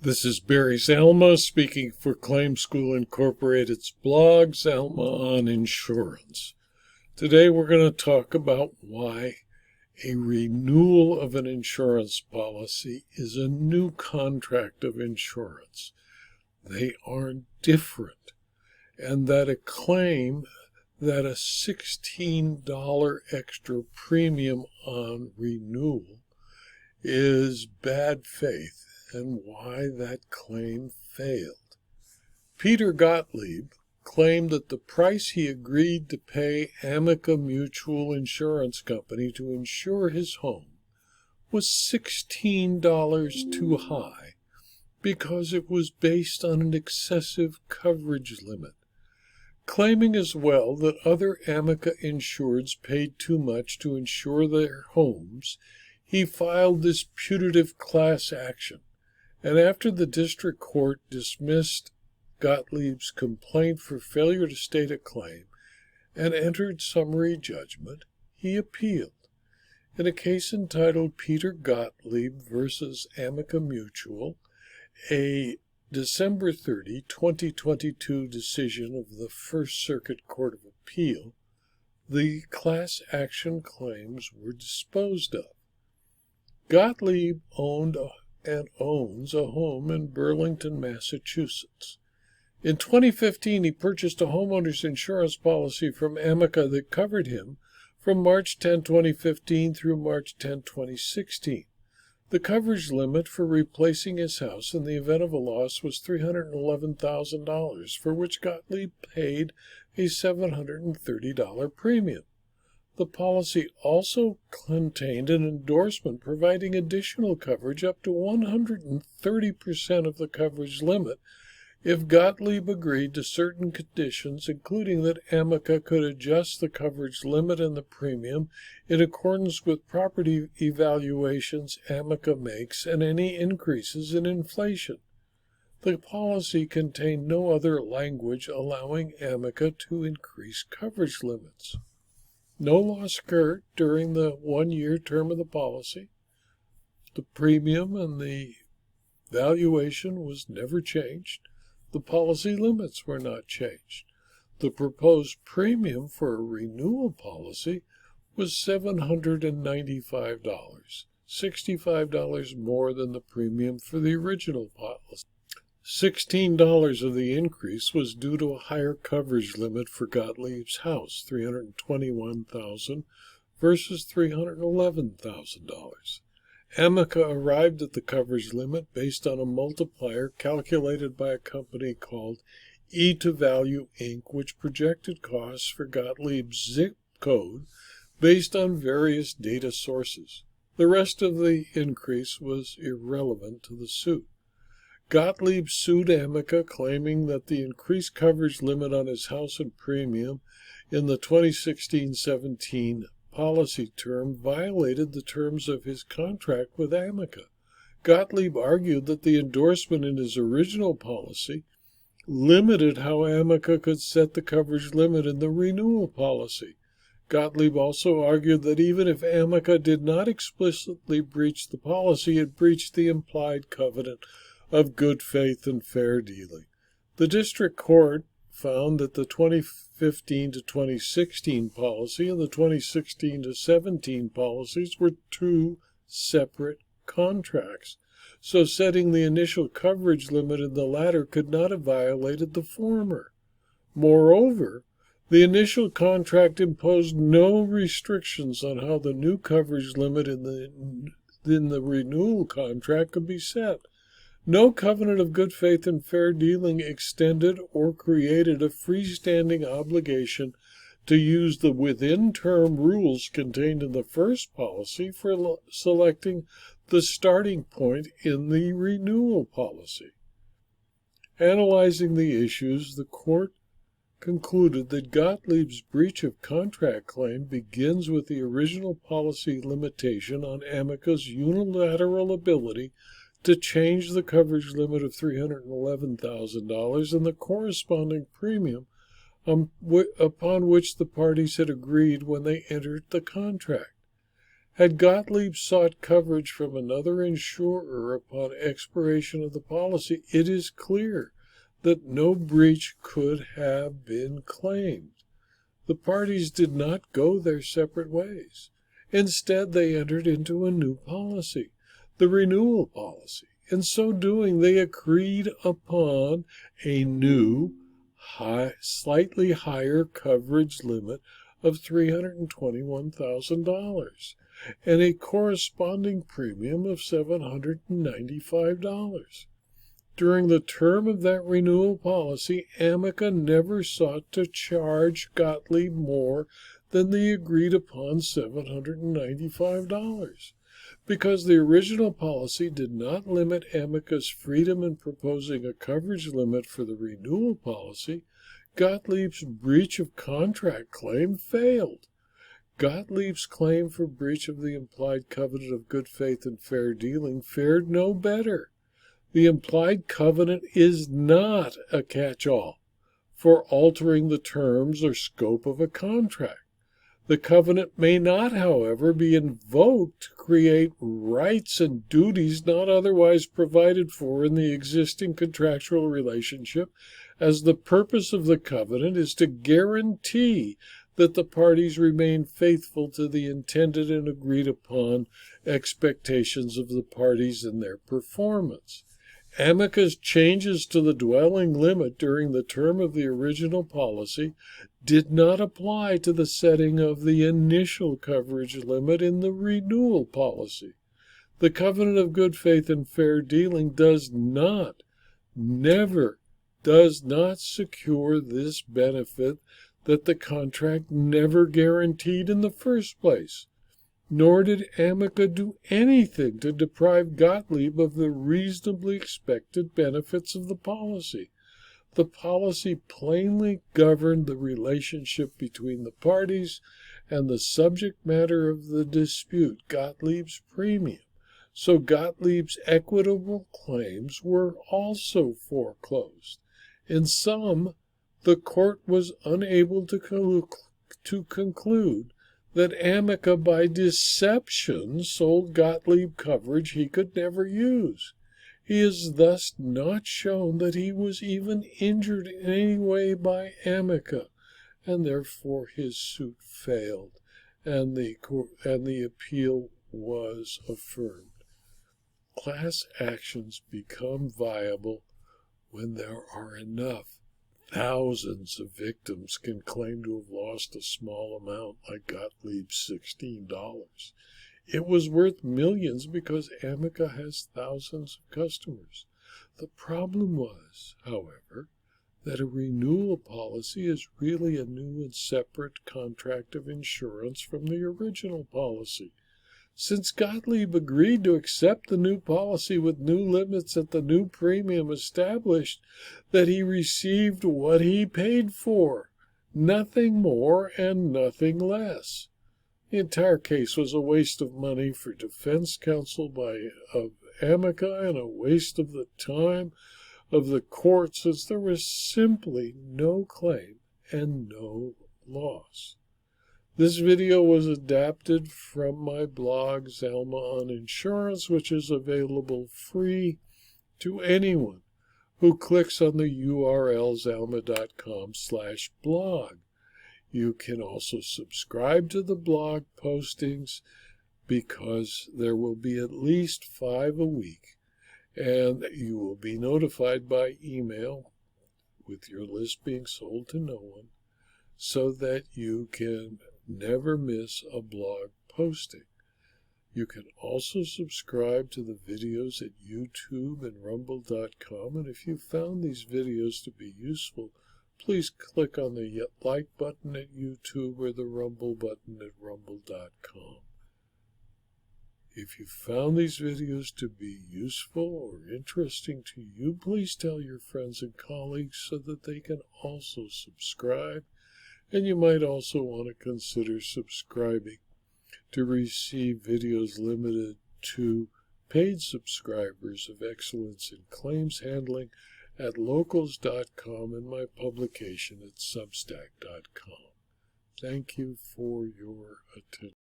This is Barry Zalma speaking for Claim School Incorporated's blog, Zalma on Insurance. Today we're going to talk about why a renewal of an insurance policy is a new contract of insurance. They are different, and that a claim that a $16 extra premium on renewal is bad faith, and why that claim failed. Peter Gottlieb claimed that the price he agreed to pay Amica Mutual Insurance Company to insure his home was $16 too high because it was based on an excessive coverage limit, claiming as well that other Amica insureds paid too much to insure their homes. He filed this putative class action, and after the district court dismissed Gottlieb's complaint for failure to state a claim and entered summary judgment, he appealed. In a case entitled Peter Gottlieb versus Amica Mutual, a December 30, 2022 decision of the First Circuit Court of Appeal, the class action claims were disposed of. Gottlieb owned and owns a home in Burlington, Massachusetts. In 2015, he purchased a homeowners insurance policy from Amica that covered him from March 10, 2015 through March 10, 2016. The coverage limit for replacing his house in the event of a loss was $311,000, for which Gottlieb paid a $730 premium. The policy also contained an endorsement providing additional coverage up to 130% of the coverage limit if Gottlieb agreed to certain conditions, including that Amica could adjust the coverage limit and the premium in accordance with property evaluations Amica makes and any increases in inflation. The policy contained no other language allowing Amica to increase coverage limits. No loss occurred during the one-year term of the policy. The premium and the valuation was never changed. The policy limits were not changed. The proposed premium for a renewal policy was $795, $65 more than the premium for the original policy. $16 of the increase was due to a higher coverage limit for Gottlieb's house, $321,000 versus $311,000. Amica arrived at the coverage limit based on a multiplier calculated by a company called E2Value Inc., which projected costs for Gottlieb's zip code based on various data sources. The rest of the increase was irrelevant to the suit. Gottlieb sued Amica, claiming that the increased coverage limit on his house and premium in the 2016-17 policy term violated the terms of his contract with Amica. Gottlieb argued that the endorsement in his original policy limited how Amica could set the coverage limit in the renewal policy. Gottlieb also argued that even if Amica did not explicitly breach the policy, it breached the implied covenant of good faith and fair dealing. The district court found that the 2015 to 2016 policy and the 2016 to 17 policies were two separate contracts, so setting the initial coverage limit in the latter could not have violated the former. Moreover, the initial contract imposed no restrictions on how the new coverage limit in the renewal contract could be set. No covenant of good faith and fair dealing extended or created a freestanding obligation to use the within-term rules contained in the first policy for selecting the starting point in the renewal policy. Analyzing the issues, the court concluded that Gottlieb's breach of contract claim begins with the original policy limitation on Amica's unilateral ability to change the coverage limit of $311,000 and the corresponding premium upon which the parties had agreed when they entered the contract. Had Gottlieb sought coverage from another insurer upon expiration of the policy, it is clear that no breach could have been claimed. The parties did not go their separate ways. Instead, they entered into a new policy, the renewal policy. In so doing, they agreed upon a new, slightly higher coverage limit of $321,000 and a corresponding premium of $795. During the term of that renewal policy, Amica never sought to charge Gottlieb more than the agreed-upon $795. Because the original policy did not limit Amica's freedom in proposing a coverage limit for the renewal policy, Gottlieb's breach of contract claim failed. Gottlieb's claim for breach of the implied covenant of good faith and fair dealing fared no better. The implied covenant is not a catch-all for altering the terms or scope of a contract. The covenant may not, however, be invoked to create rights and duties not otherwise provided for in the existing contractual relationship, as the purpose of the covenant is to guarantee that the parties remain faithful to the intended and agreed upon expectations of the parties in their performance. Amica's changes to the dwelling limit during the term of the original policy did not apply to the setting of the initial coverage limit in the renewal policy. The covenant of good faith and fair dealing does not secure this benefit that the contract never guaranteed in the first place. Nor did Amica do anything to deprive Gottlieb of the reasonably expected benefits of the policy. The policy plainly governed the relationship between the parties and the subject matter of the dispute, Gottlieb's premium. So Gottlieb's equitable claims were also foreclosed. In sum, the court was unable to conclude that Amica by deception sold Gottlieb coverage he could never use. He is thus not shown that he was even injured in any way by Amica, and therefore his suit failed, and the appeal was affirmed. Class actions become viable when there are enough. Thousands of victims can claim to have lost a small amount like Gottlieb's $16. It was worth millions because Amica has thousands of customers. The problem was, however, that a renewal policy is really a new and separate contract of insurance from the original policy. Since Gottlieb agreed to accept the new policy with new limits at the new premium established, that he received what he paid for, nothing more and nothing less. The entire case was a waste of money for defense counsel of Amica and a waste of the time of the court, since there was simply no claim and no loss. This video was adapted from my blog, Zalma on Insurance, which is available free to anyone who clicks on the URL zalma.com/blog. You can also subscribe to the blog postings because there will be at least 5 a week, and you will be notified by email with your list being sold to no one so that you can never miss a blog posting. You can also subscribe to the videos at YouTube and rumble.com, and if you found these videos to be useful, please click on the like button at YouTube or the rumble button at rumble.com. If you found these videos to be useful or interesting to you, please tell your friends and colleagues so that they can also subscribe. And you might also want to consider subscribing to receive videos limited to paid subscribers of Excellence in Claims Handling at locals.com and my publication at substack.com. Thank you for your attention.